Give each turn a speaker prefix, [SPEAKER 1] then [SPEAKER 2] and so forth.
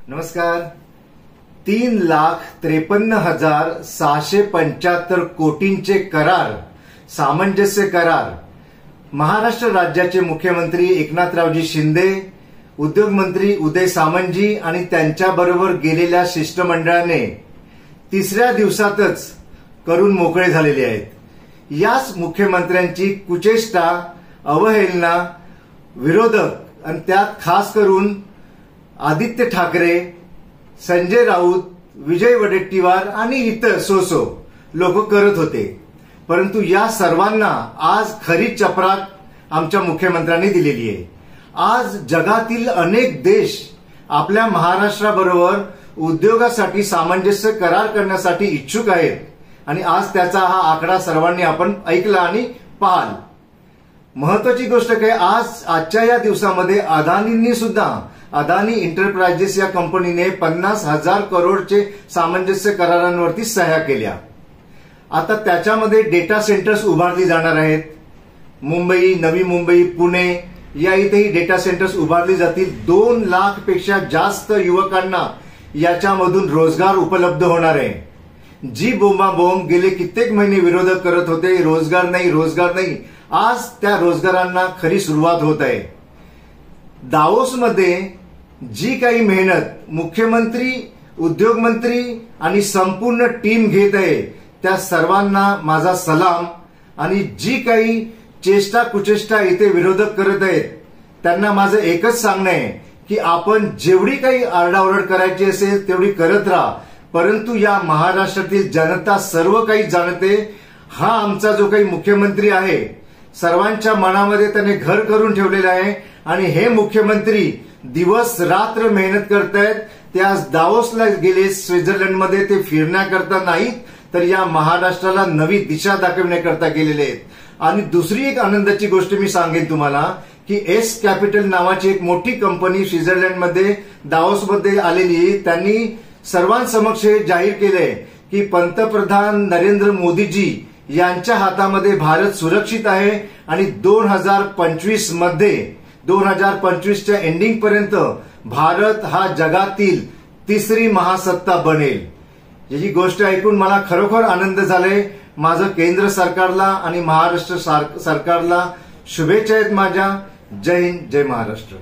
[SPEAKER 1] नमस्कार. 3,53,675 कोटींचे करार, सामंजस्य करार महाराष्ट्र राज्याचे मुख्यमंत्री एकनाथरावजी शिंदे, उद्योगमंत्री उदय सामंतजी आणि त्यांच्याबरोबर गेलेल्या शिष्टमंडळाने तिसऱ्या दिवसातच करून मोकळे झालेले आहेत. याच मुख्यमंत्र्यांची कुचेष्टा, अवहेलना विरोधक आणि त्यात खास करून आदित्य ठाकरे, संजय राऊत, विजय वडेट्टीवार आणि इतर सोसो लोक करत होते. परंतु या सर्वांना आज खरी चपराक आमच्या मुख्यमंत्र्यांनी दिलेली आहे. आज जगातील अनेक देश आपल्या महाराष्ट्राबरोबर उद्योगासाठी सामंजस्य करार करण्यासाठी इच्छुक आहेत आणि आज त्याचा हा आकडा सर्वांनी आपण ऐकला आणि पाहाल. महत्वाची गोष्ट काय, आजच्या या दिवसामध्ये अदानींनी सुद्धा, अदानी एंटरप्राइजेस या कंपनीने 50,000 करोडचे सामंजस्य करारांवरती सह्या केल्या. आता त्याच्यामध्ये डेटा सेंटर्स उभारली जाणार आहेत. मुंबई, नवी मुंबई, पुणे या इथेही डेटा सेंटर्स उभारली जातील. 2 लाखपेक्षा जास्त युवकांना याच्यामधून रोजगार उपलब्ध होणार आहे. जी बोंबाबोंब गेले कित्येक महिने विरोधक करत होते, रोजगार नाही, रोजगार नाही, आज त्या रोजगारांना खरी सुरुवात होत आहे. दावोसमध्ये जी काही मेहनत मुख्यमंत्री, उद्योगमंत्री आणि संपूर्ण टीम घेत आहे त्या सर्वांना माझा सलाम. आणि जी काही चेष्टा कुचेष्टा इथे विरोधक करत आहेत त्यांना माझं एकच सांगणं आहे की आपण जेवढी काही आरडाओरड करायची असेल तेवढी करत राहा, परंतु या महाराष्ट्रातील जनता सर्व काही जाणते. हा आमचा जो काही मुख्यमंत्री आहे सर्वांच्या मनामध्ये त्याने घर करून ठेवलेलं आहे आणि हे मुख्यमंत्री दिवस रात्र मेहनत करतायत. ते आज दावोसला गेले, स्वित्झर्लंडमध्ये ते फिरण्याकरता नाहीत तर या महाराष्ट्राला नवी दिशा दाखवण्याकरता गेलेले आहेत. आणि दुसरी एक आनंदाची गोष्ट मी सांगेन तुम्हाला की एस कॅपिटल नावाची एक मोठी कंपनी स्वित्झर्लंडमध्ये दावोसमध्ये आलेली, त्यांनी सर्वांसमक्ष जाहीर केले की पंतप्रधान नरेंद्र मोदीजी यांच्या हातामध्ये भारत सुरक्षित आहे आणि 2025 मध्ये 2025च्या एंडिंग पर्यंत भारत हा जगातील तिसरी महासत्ता बनेल. याची गोष्ट ऐकून मला खरोखर आनंद झालाय. माझं केंद्र सरकारला आणि महाराष्ट्र सरकारला शुभेच्छा आहेत माझ्या. जय हिंद, जय महाराष्ट्र.